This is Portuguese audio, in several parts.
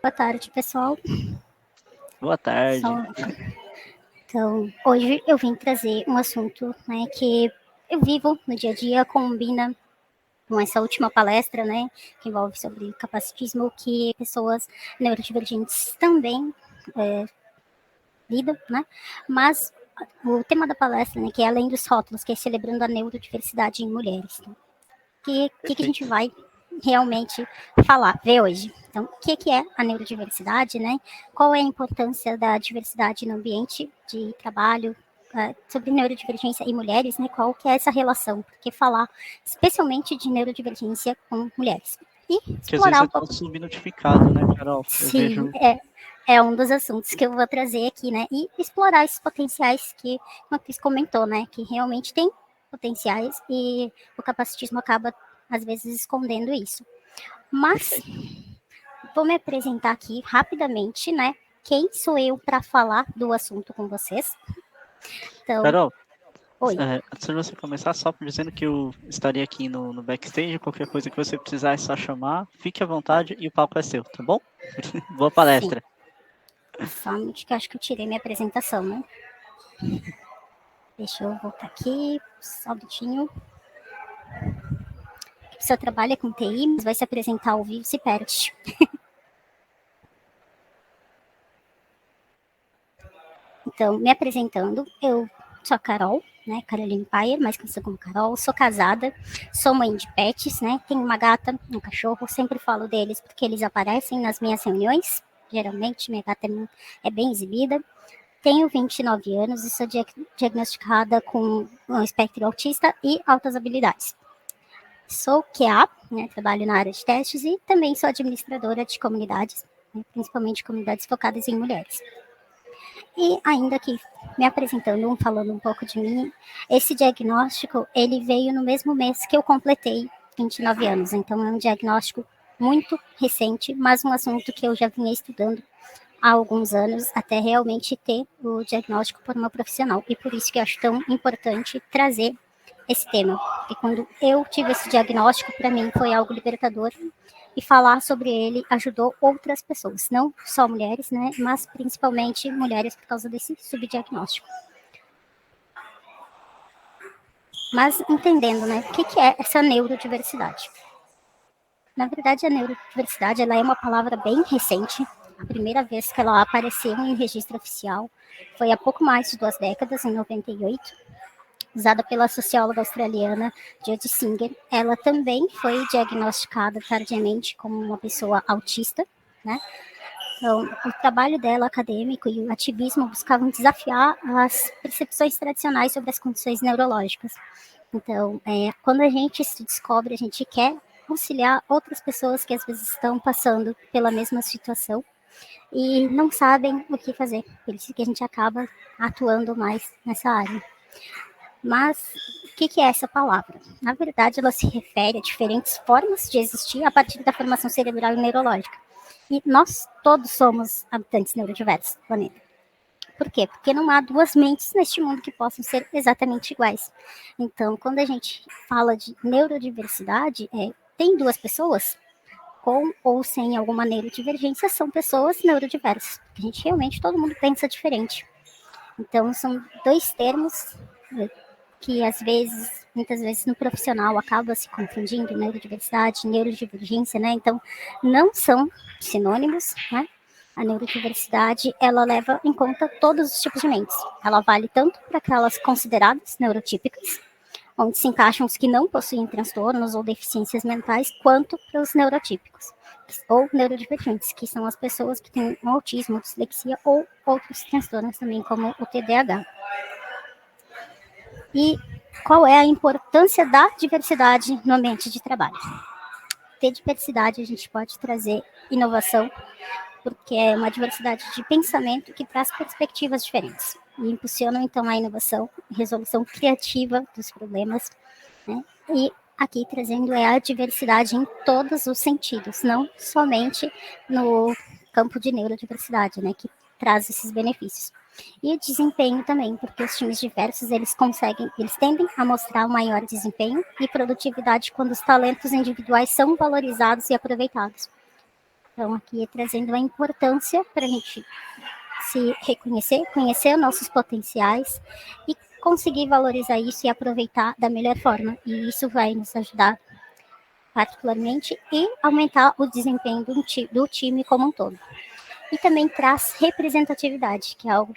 Boa tarde, pessoal. Boa tarde. Então, hoje eu vim trazer um assunto, né, que eu vivo no dia a dia, combina com essa última palestra, né, que envolve sobre capacitismo, que pessoas neurodivergentes também lidam, né, mas o tema da palestra, né, que é além dos rótulos, que é celebrando a neurodiversidade em mulheres. Né? Que a gente vai realmente ver hoje. Então, o que é a neurodiversidade, né? Qual é a importância da diversidade no ambiente de trabalho, sobre neurodivergência e mulheres, né? Qual que é essa relação? Porque falar especialmente de neurodivergência com mulheres. E que às vezes explorar é tão subnotificado, né, Carol? Sim, é um dos assuntos que eu vou trazer aqui, né? E explorar esses potenciais que a Cris comentou, né? Que realmente tem potenciais e o capacitismo acaba, às vezes, escondendo isso. Mas vou me apresentar aqui rapidamente, né? Quem sou eu para falar do assunto com vocês? Então, Carol, oi. antes de você começar, só dizendo que eu estaria aqui no backstage, qualquer coisa que você precisar é só chamar, fique à vontade e o palco é seu, tá bom? Boa palestra. Sim. Só um minuto que eu acho que eu tirei minha apresentação, né? Deixa eu voltar aqui, só um minutinho. O seu trabalho é com TI, mas vai se apresentar ao vivo, se perde. Então, me apresentando, eu sou a Carol, né, Caroline Payer, mais conhecida como Carol, sou casada, sou mãe de pets, né, tenho uma gata, um cachorro, sempre falo deles porque eles aparecem nas minhas reuniões, geralmente minha gata é bem exibida, tenho 29 anos e sou diagnosticada com um espectro autista e altas habilidades. Sou QA, né, trabalho na área de testes e também sou administradora de comunidades, né, principalmente comunidades focadas em mulheres. E ainda que me apresentando, falando um pouco de mim, esse diagnóstico, ele veio no mesmo mês que eu completei 29 anos. Então, é um diagnóstico muito recente, mas um assunto que eu já vinha estudando há alguns anos, até realmente ter o diagnóstico por uma profissional. E por isso que eu acho tão importante trazer esse tema. Porque quando eu tive esse diagnóstico, para mim foi algo libertador e falar sobre ele ajudou outras pessoas, não só mulheres, né, mas principalmente mulheres por causa desse subdiagnóstico. Mas entendendo, né, o que é essa neurodiversidade? Na verdade, a neurodiversidade ela é uma palavra bem recente. A primeira vez que ela apareceu em registro oficial foi há pouco mais de 2 décadas, em 98, usada pela socióloga australiana Jodie Singer. Ela também foi diagnosticada tardiamente como uma pessoa autista, né? Então, o trabalho dela acadêmico e o ativismo buscavam desafiar as percepções tradicionais sobre as condições neurológicas. Então, quando a gente se descobre, a gente quer auxiliar outras pessoas que às vezes estão passando pela mesma situação e não sabem o que fazer. Por isso que a gente acaba atuando mais nessa área. Mas o que é essa palavra? Na verdade, ela se refere a diferentes formas de existir a partir da formação cerebral e neurológica. E nós todos somos habitantes neurodiversos do planeta. Por quê? Porque não há duas mentes neste mundo que possam ser exatamente iguais. Então, quando a gente fala de neurodiversidade, tem duas pessoas com ou sem alguma neurodivergência, são pessoas neurodiversas. A gente realmente, todo mundo pensa diferente. Então, são dois termos que às vezes, muitas vezes no profissional acaba se confundindo, neurodiversidade, neurodivergência, né? Então, não são sinônimos, né? A neurodiversidade, ela leva em conta todos os tipos de mentes. Ela vale tanto para aquelas consideradas neurotípicas, onde se encaixam os que não possuem transtornos ou deficiências mentais, quanto para os neurotípicos, ou neurodivergentes, que são as pessoas que têm autismo, dislexia ou outros transtornos também, como o TDAH. E qual é a importância da diversidade no ambiente de trabalho? Ter diversidade, a gente pode trazer inovação, porque é uma diversidade de pensamento que traz perspectivas diferentes e impulsionam então a inovação, resolução criativa dos problemas, né? E aqui trazendo a diversidade em todos os sentidos, não somente no campo de neurodiversidade, né, que traz esses benefícios. E o desempenho também, porque os times diversos, eles tendem a mostrar um maior desempenho e produtividade quando os talentos individuais são valorizados e aproveitados. Então, aqui trazendo a importância para a gente se reconhecer, conhecer nossos potenciais e conseguir valorizar isso e aproveitar da melhor forma. E isso vai nos ajudar particularmente e aumentar o desempenho do time como um todo. E também traz representatividade, que é algo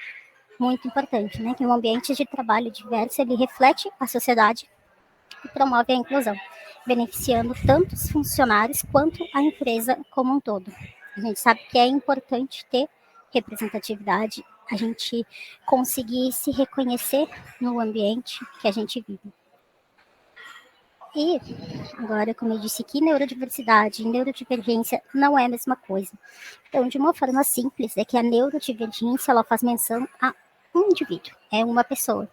muito importante, né? Que um ambiente de trabalho diverso, ele reflete a sociedade e promove a inclusão, beneficiando tanto os funcionários quanto a empresa como um todo. A gente sabe que é importante ter representatividade, a gente conseguir se reconhecer no ambiente que a gente vive. E agora, como eu disse aqui, neurodiversidade e neurodivergência não é a mesma coisa. Então, de uma forma simples, é que a neurodivergência ela faz menção a um indivíduo, é uma pessoa.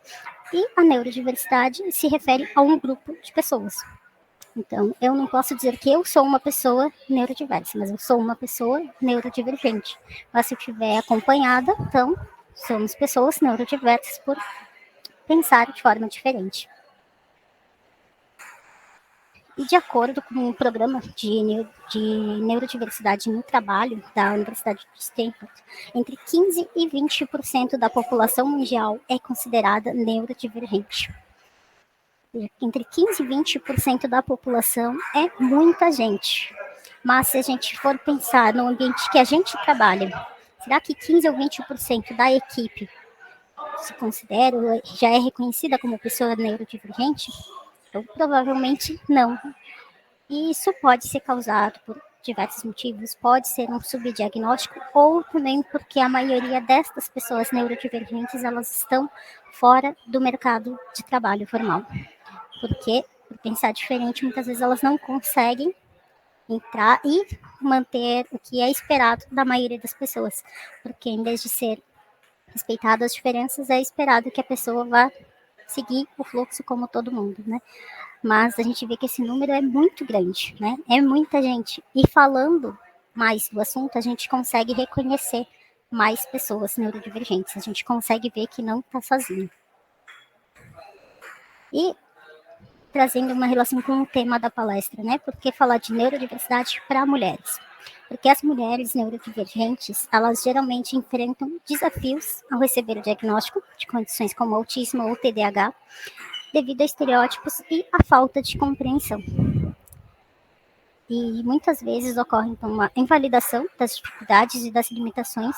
E a neurodiversidade se refere a um grupo de pessoas. Então, eu não posso dizer que eu sou uma pessoa neurodiversa, mas eu sou uma pessoa neurodivergente. Mas se eu estiver acompanhada, então, somos pessoas neurodiversas por pensar de forma diferente. E de acordo com o programa de neurodiversidade no trabalho da Universidade de Stanford, entre 15% e 20% da população mundial é considerada neurodivergente. Entre 15% e 20% da população é muita gente. Mas se a gente for pensar no ambiente que a gente trabalha, será que 15% ou 20% da equipe se considera, já é reconhecida como pessoa neurodivergente? Então, provavelmente não. E isso pode ser causado por diversos motivos, pode ser um subdiagnóstico ou também porque a maioria destas pessoas neurodivergentes elas estão fora do mercado de trabalho formal. Porque, por pensar diferente, muitas vezes elas não conseguem entrar e manter o que é esperado da maioria das pessoas. Porque em vez de ser respeitado as diferenças, é esperado que a pessoa vá seguir o fluxo como todo mundo, né? Mas a gente vê que esse número é muito grande, né? É muita gente. E falando mais do assunto, a gente consegue reconhecer mais pessoas neurodivergentes. A gente consegue ver que não está sozinho. E trazendo uma relação com o tema da palestra, né? Por que falar de neurodiversidade para mulheres? Porque as mulheres neurodivergentes, elas geralmente enfrentam desafios ao receber o diagnóstico de condições como autismo ou TDAH, devido a estereótipos e a falta de compreensão. E muitas vezes ocorre então uma invalidação das dificuldades e das limitações.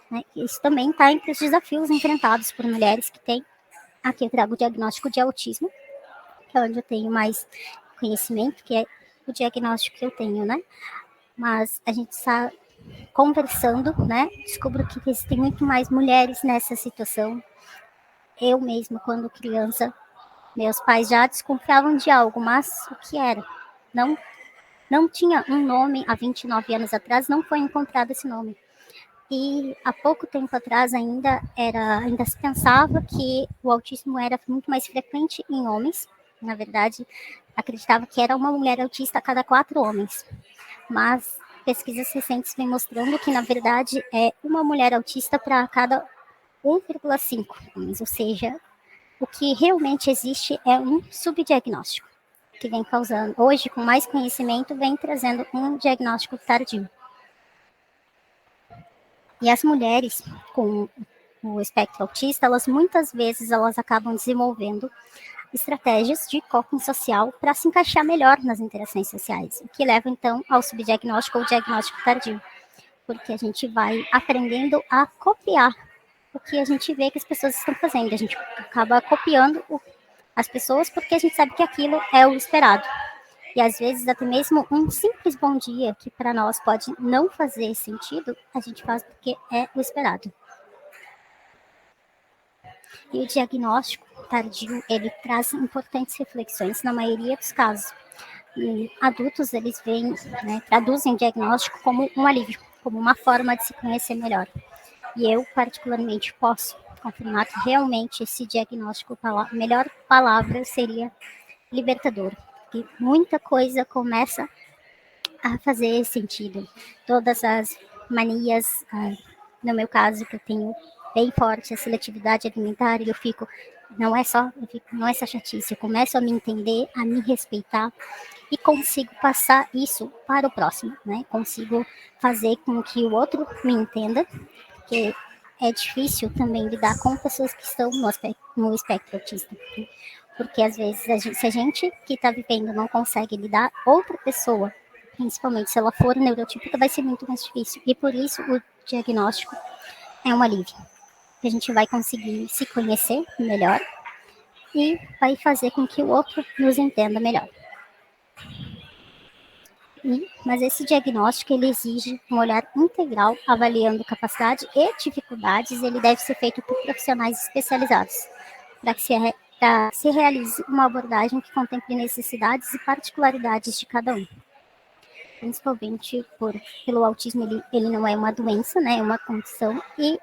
Né? Isso também está entre os desafios enfrentados por mulheres que têm. Aqui eu trago o diagnóstico de autismo, que é onde eu tenho mais conhecimento, que é o diagnóstico que eu tenho, né? Mas a gente está conversando, né? Descubro que existem muito mais mulheres nessa situação. Eu mesma, quando criança, meus pais já desconfiavam de algo, mas o que era? Não tinha um nome há 29 anos atrás, não foi encontrado esse nome. E há pouco tempo atrás ainda se pensava que o autismo era muito mais frequente em homens. Na verdade, acreditava que era uma mulher autista a cada 4 homens. Mas pesquisas recentes vêm mostrando que, na verdade, é uma mulher autista para cada 1,5 homens. Ou seja, o que realmente existe é um subdiagnóstico, que vem causando, hoje, com mais conhecimento, vem trazendo um diagnóstico tardio. E as mulheres com o espectro autista, elas muitas vezes elas acabam desenvolvendo estratégias de coping social para se encaixar melhor nas interações sociais, o que leva então ao subdiagnóstico ou diagnóstico tardio, porque a gente vai aprendendo a copiar o que a gente vê que as pessoas estão fazendo, a gente acaba copiando as pessoas porque a gente sabe que aquilo é o esperado. E às vezes até mesmo um simples bom dia, que para nós pode não fazer sentido, a gente faz porque é o esperado. E o diagnóstico tardio, ele traz importantes reflexões na maioria dos casos. E adultos, eles veem, né, traduzem o diagnóstico como um alívio, como uma forma de se conhecer melhor. E eu, particularmente, posso confirmar que realmente esse diagnóstico, a melhor palavra seria libertador. E muita coisa começa a fazer sentido. Todas as manias, no meu caso, que eu tenho bem forte a seletividade alimentar, e eu fico não é só chatice, eu começo a me entender, a me respeitar e consigo passar isso para o próximo, né? Consigo fazer com que o outro me entenda, porque é difícil também lidar com pessoas que estão no espectro autista, né? Porque às vezes se a gente que está vivendo não consegue lidar, outra pessoa, principalmente se ela for neurotípica, vai ser muito mais difícil. E por isso o diagnóstico é um alívio. A gente vai conseguir se conhecer melhor e vai fazer com que o outro nos entenda melhor. Mas esse diagnóstico ele exige um olhar integral, avaliando capacidade e dificuldades. Ele deve ser feito por profissionais especializados, para que se realize uma abordagem que contemple necessidades e particularidades de cada um. Principalmente pelo autismo, ele não é uma doença, né? É uma condição, e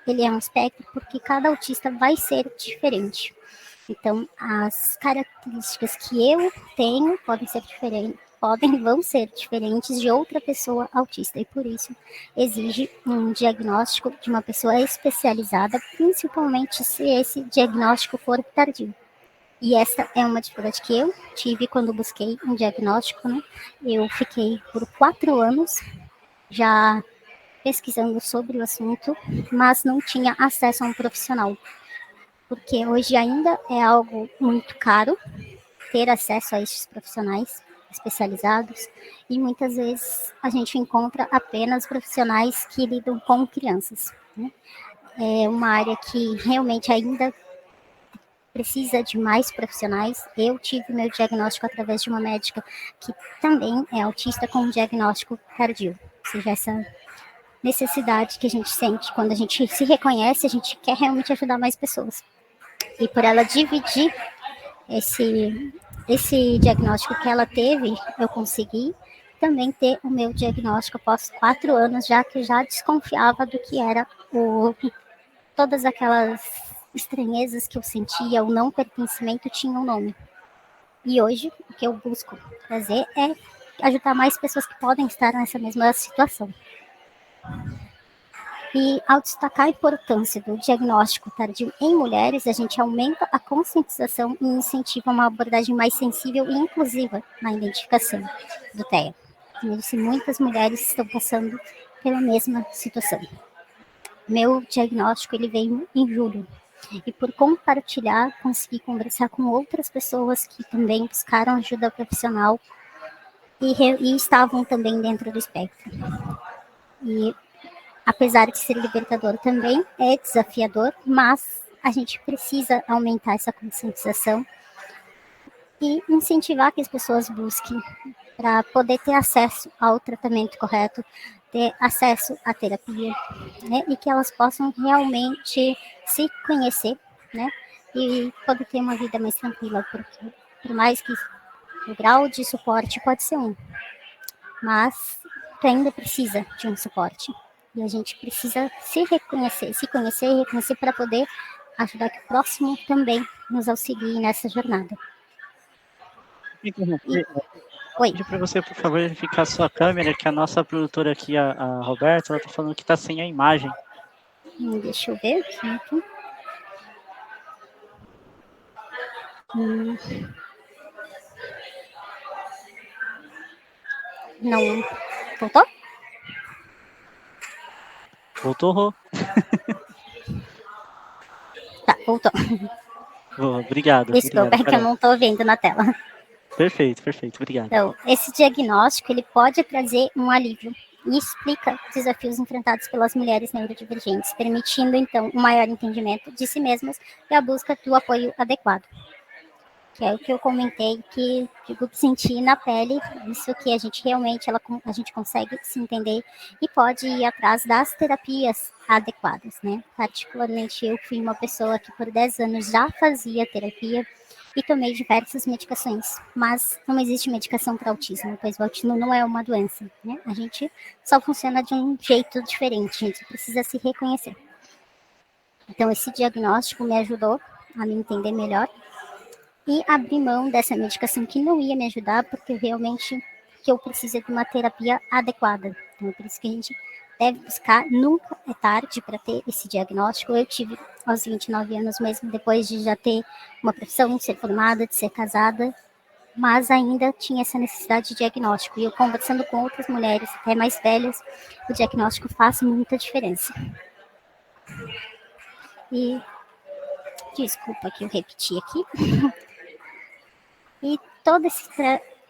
ele é um espectro porque cada autista vai ser diferente. Então, as características que eu tenho vão ser diferentes de outra pessoa autista, e por isso exige um diagnóstico de uma pessoa especializada, principalmente se esse diagnóstico for tardio. E essa é uma dificuldade que eu tive quando busquei um diagnóstico, né? Eu fiquei por 4 anos já pesquisando sobre o assunto, mas não tinha acesso a um profissional, porque hoje ainda é algo muito caro ter acesso a esses profissionais especializados, e muitas vezes a gente encontra apenas profissionais que lidam com crianças, né? É uma área que realmente ainda precisa de mais profissionais. Eu tive meu diagnóstico através de uma médica que também é autista com um diagnóstico tardio, ou seja, essa necessidade que a gente sente quando a gente se reconhece, a gente quer realmente ajudar mais pessoas. E por ela dividir esse diagnóstico que ela teve, eu consegui também ter o meu diagnóstico após 4 anos, já que eu já desconfiava do que era todas aquelas estranhezas que eu sentia, o não pertencimento tinha um nome. E hoje, o que eu busco fazer é ajudar mais pessoas que podem estar nessa mesma situação. E ao destacar a importância do diagnóstico tardio em mulheres, a gente aumenta a conscientização e incentiva uma abordagem mais sensível e inclusiva na identificação do TEA. Muitas mulheres estão passando pela mesma situação. Meu diagnóstico ele veio em julho, e por compartilhar, consegui conversar com outras pessoas que também buscaram ajuda profissional e estavam também dentro do espectro. E apesar de ser libertador, também é desafiador, mas a gente precisa aumentar essa conscientização e incentivar que as pessoas busquem para poder ter acesso ao tratamento correto, ter acesso à terapia, né, e que elas possam realmente se conhecer, né, e poder ter uma vida mais tranquila, porque por mais que o grau de suporte pode ser mas tu ainda precisa de um suporte. E a gente precisa se conhecer e reconhecer para poder ajudar que o próximo também nos auxilie nessa jornada. Oi. Pedir para você, por favor, verificar sua câmera, que a nossa produtora aqui, a Roberta, ela está falando que está sem a imagem. Deixa eu ver aqui. Não. Voltou? Voltou, Rô? Tá, voltou. Boa, obrigado. Desculpa, é que eu não estou vendo na tela. Perfeito, obrigado. Então, esse diagnóstico ele pode trazer um alívio e explica os desafios enfrentados pelas mulheres neurodivergentes, permitindo, então, um maior entendimento de si mesmas e a busca do apoio adequado. Que é o que eu comentei, que eu senti na pele, isso que a gente realmente, a gente consegue se entender e pode ir atrás das terapias adequadas, né? Particularmente eu fui uma pessoa que por 10 anos já fazia terapia e tomei diversas medicações, mas não existe medicação para autismo, pois o autismo não é uma doença, né? A gente só funciona de um jeito diferente, a gente precisa se reconhecer. Então esse diagnóstico me ajudou a me entender melhor e abrir mão dessa medicação que não ia me ajudar, porque realmente que eu preciso de uma terapia adequada. Então, por isso que a gente deve buscar, nunca é tarde para ter esse diagnóstico. Eu tive aos 29 anos, mesmo depois de já ter uma profissão, de ser formada, de ser casada, mas ainda tinha essa necessidade de diagnóstico. E eu conversando com outras mulheres, até mais velhas, o diagnóstico faz muita diferença. E desculpa que eu repeti aqui. E todo esse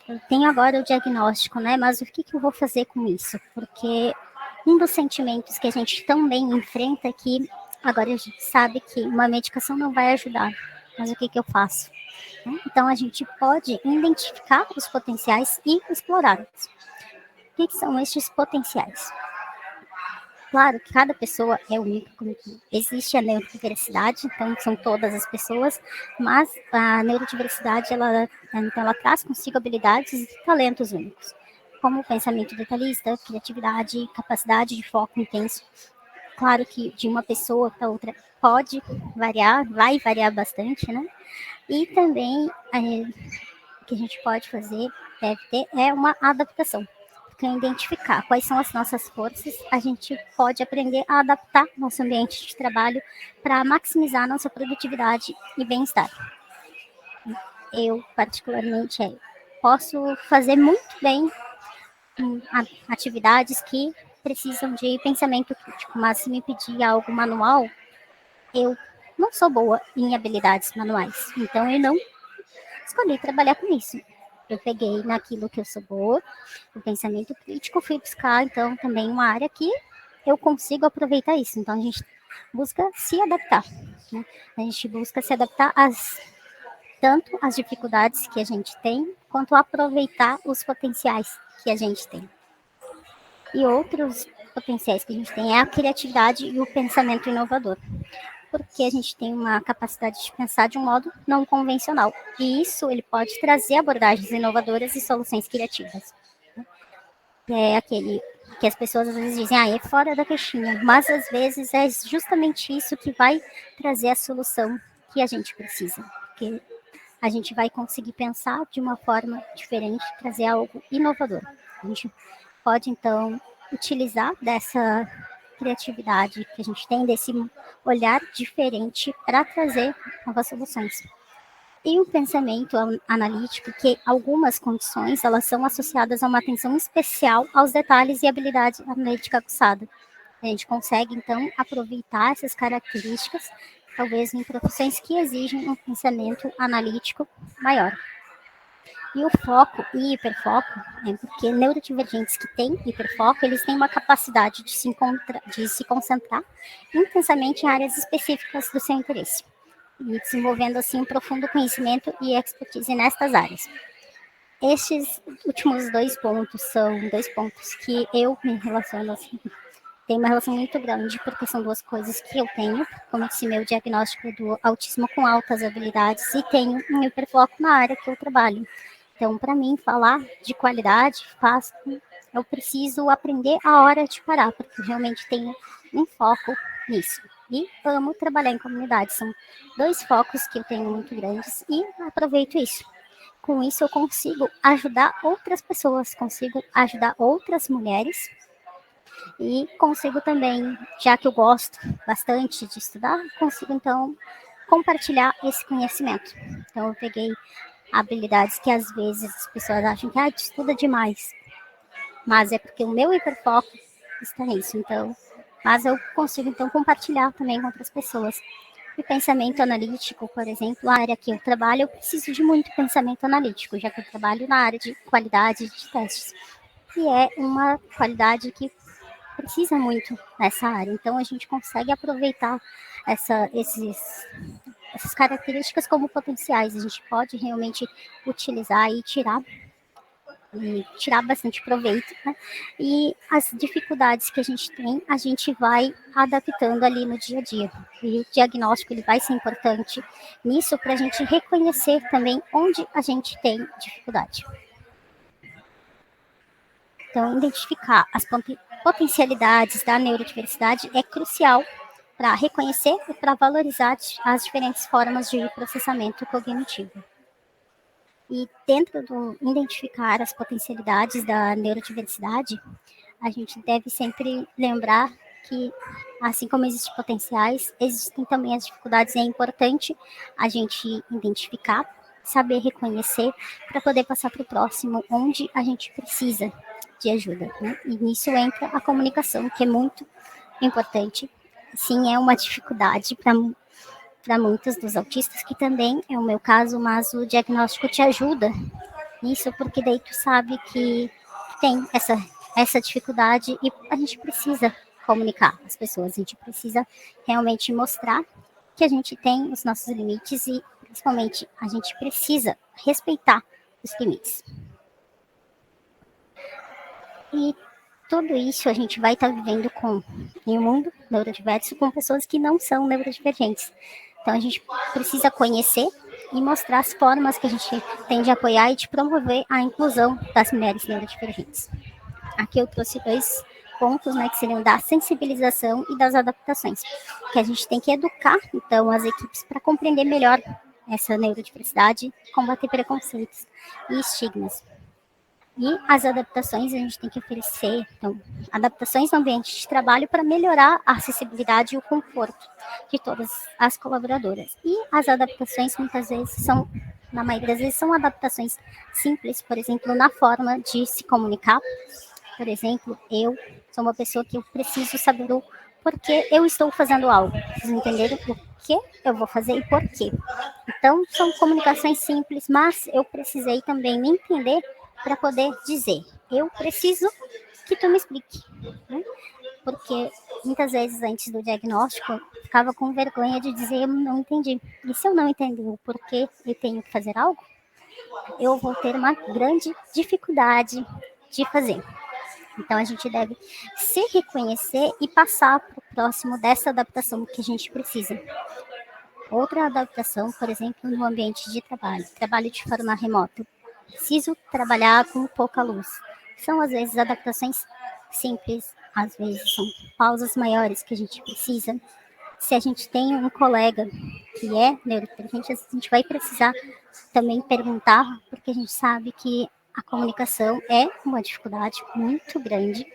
eu tenho agora o diagnóstico, né? Mas o que eu vou fazer com isso? Porque um dos sentimentos que a gente também enfrenta é que agora a gente sabe que uma medicação não vai ajudar. Mas o que eu faço? Então a gente pode identificar os potenciais e explorá-los. O que são estes potenciais? Claro que cada pessoa é única, existe a neurodiversidade, então são todas as pessoas, mas a neurodiversidade ela traz consigo habilidades e talentos únicos, como pensamento detalhista, criatividade, capacidade de foco intenso. Claro que de uma pessoa para outra pode variar, vai variar bastante, né? E também o que a gente pode fazer, deve ter, é uma adaptação. Porque identificar quais são as nossas forças, a gente pode aprender a adaptar nosso ambiente de trabalho para maximizar nossa produtividade e bem-estar. Eu, particularmente, posso fazer muito bem atividades que precisam de pensamento crítico, mas se me pedir algo manual, eu não sou boa em habilidades manuais, então eu não escolhi trabalhar com isso. Eu peguei naquilo que eu sou boa, o pensamento crítico, fui buscar, então, também uma área que eu consigo aproveitar isso. Então, a gente busca se adaptar, né? A gente busca se adaptar tanto às dificuldades que a gente tem, quanto aproveitar os potenciais que a gente tem. E outros potenciais que a gente tem é a criatividade e o pensamento inovador, porque a gente tem uma capacidade de pensar de um modo não convencional. E isso ele pode trazer abordagens inovadoras e soluções criativas. É aquele que as pessoas às vezes dizem, é fora da caixinha, mas às vezes é justamente isso que vai trazer a solução que a gente precisa. Porque a gente vai conseguir pensar de uma forma diferente, trazer algo inovador. A gente pode, então, utilizar dessa criatividade que a gente tem, desse olhar diferente para trazer novas soluções. E o pensamento analítico, que algumas condições elas são associadas a uma atenção especial aos detalhes e habilidade analítica aguçada. A gente consegue, então, aproveitar essas características, talvez em profissões que exigem um pensamento analítico maior. E o foco e hiperfoco, porque neurodivergentes que têm hiperfoco, eles têm uma capacidade de se concentrar intensamente em áreas específicas do seu interesse, e desenvolvendo assim um profundo conhecimento e expertise nestas áreas. Estes últimos 2 pontos são 2 pontos que eu me relaciono assim, tem uma relação muito grande, porque são 2 coisas que eu tenho, como esse meu diagnóstico do autismo com altas habilidades, e tenho um hiperfoco na área que eu trabalho. Então, para mim, falar de qualidade, eu preciso aprender a hora de parar, porque eu realmente tenho um foco nisso. E amo trabalhar em comunidade. São 2 focos que eu tenho muito grandes e aproveito isso. Com isso, eu consigo ajudar outras pessoas, consigo ajudar outras mulheres e consigo também, já que eu gosto bastante de estudar, consigo então compartilhar esse conhecimento. Então, eu peguei habilidades que às vezes as pessoas acham que estuda demais, mas é porque o meu hiperfoco está nisso. Então, mas eu consigo então compartilhar também com outras pessoas. E pensamento analítico, por exemplo, a área que eu trabalho, eu preciso de muito pensamento analítico, já que eu trabalho na área de qualidade de testes, que é uma qualidade que precisa muito nessa área. Então, a gente consegue aproveitar essas características como potenciais. A gente pode realmente utilizar e tirar bastante proveito, né? E as dificuldades que a gente tem, a gente vai adaptando ali no dia a dia. E o diagnóstico ele vai ser importante nisso para a gente reconhecer também onde a gente tem dificuldade. Então, identificar as potencialidades da neurodiversidade é crucial para reconhecer e para valorizar as diferentes formas de processamento cognitivo. E dentro do identificar as potencialidades da neurodiversidade, a gente deve sempre lembrar que, assim como existem potenciais, existem também as dificuldades, e é importante a gente identificar, saber reconhecer, para poder passar para o próximo, onde a gente precisa de ajuda, né? E nisso entra a comunicação, que é muito importante. Sim, é uma dificuldade para muitos dos autistas, que também é o meu caso, mas o diagnóstico te ajuda nisso, porque daí tu sabe que tem essa dificuldade e a gente precisa comunicar às pessoas, a gente precisa realmente mostrar que a gente tem os nossos limites e, principalmente, a gente precisa respeitar os limites. E tudo isso a gente vai estar vivendo em um mundo neurodiverso com pessoas que não são neurodivergentes. Então a gente precisa conhecer e mostrar as formas que a gente tem de apoiar e de promover a inclusão das mulheres neurodivergentes. Aqui eu trouxe 2 pontos, né, que seriam da sensibilização e das adaptações, que a gente tem que educar, então, as equipes para compreender melhor essa neurodiversidade, combater preconceitos e estigmas. E as adaptações a gente tem que oferecer, então, adaptações no ambiente de trabalho para melhorar a acessibilidade e o conforto de todas as colaboradoras. E as adaptações muitas vezes na maioria das vezes, são adaptações simples, por exemplo, na forma de se comunicar. Por exemplo, eu sou uma pessoa que eu preciso saber o porquê eu estou fazendo algo. Vocês entenderam o que eu vou fazer e por quê. Então, são comunicações simples, mas eu precisei também me entender para poder dizer, eu preciso que tu me explique, né? Porque muitas vezes antes do diagnóstico eu ficava com vergonha de dizer eu não entendi. E se eu não entender o porquê eu tenho que fazer algo, eu vou ter uma grande dificuldade de fazer. Então a gente deve se reconhecer e passar para o próximo dessa adaptação que a gente precisa. Outra adaptação, por exemplo, no ambiente de trabalho de forma remota. Preciso trabalhar com pouca luz. São, às vezes, adaptações simples, às vezes são pausas maiores que a gente precisa. Se a gente tem um colega que é neurodivergente, a gente vai precisar também perguntar, porque a gente sabe que a comunicação é uma dificuldade muito grande.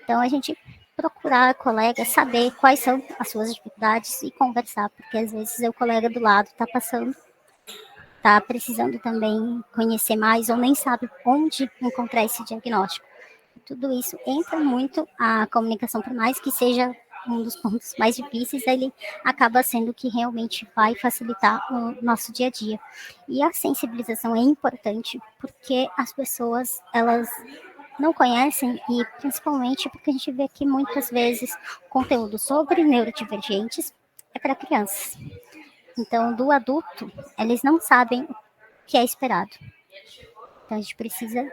Então, a gente procurar colegas, saber quais são as suas dificuldades e conversar, porque às vezes o colega do lado está precisando também conhecer mais ou nem sabe onde encontrar esse diagnóstico. Tudo isso entra muito a comunicação, por mais que seja um dos pontos mais difíceis, ele acaba sendo o que realmente vai facilitar o nosso dia a dia. E a sensibilização é importante porque as pessoas, elas não conhecem, e principalmente porque a gente vê que muitas vezes conteúdo sobre neurodivergentes é para crianças. Então, do adulto, eles não sabem o que é esperado. Então, a gente precisa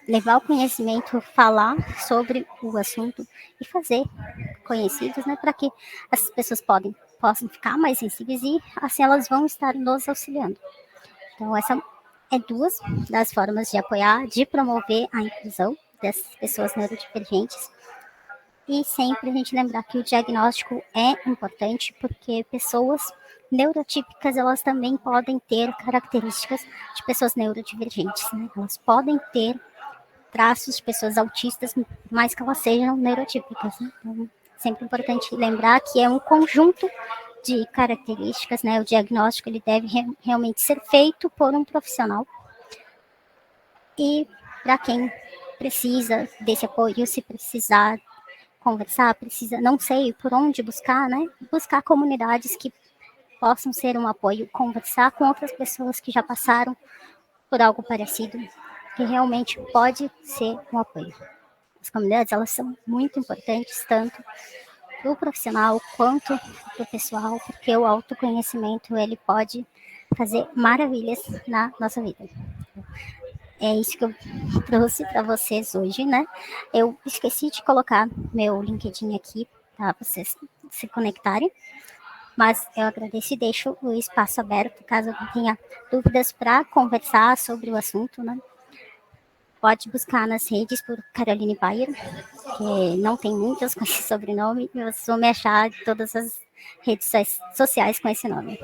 levar o conhecimento, falar sobre o assunto e fazer conhecidos, né, para que as pessoas possam ficar mais sensíveis e assim elas vão estar nos auxiliando. Então, essa é 2 das formas de apoiar, de promover a inclusão dessas pessoas neurodivergentes. E sempre a gente lembrar que o diagnóstico é importante, porque pessoas neurotípicas, elas também podem ter características de pessoas neurodivergentes, né? Elas podem ter traços de pessoas autistas, mas que elas sejam neurotípicas, né? Então, sempre importante lembrar que é um conjunto de características, né? O diagnóstico, ele deve realmente ser feito por um profissional. E para quem precisa desse apoio, se precisar conversar, precisa, não sei por onde buscar, né? Buscar comunidades que possam ser um apoio, conversar com outras pessoas que já passaram por algo parecido, que realmente pode ser um apoio. As comunidades, elas são muito importantes, tanto para o profissional quanto para o pessoal, porque o autoconhecimento, ele pode fazer maravilhas na nossa vida. É isso que eu trouxe para vocês hoje, né? Eu esqueci de colocar meu LinkedIn aqui para vocês se conectarem, mas eu agradeço e deixo o espaço aberto caso alguém tenha dúvidas para conversar sobre o assunto, né? Pode buscar nas redes por Caroline Bayer, que não tem muitas com esse sobrenome, e vocês vão me achar em todas as redes sociais com esse nome.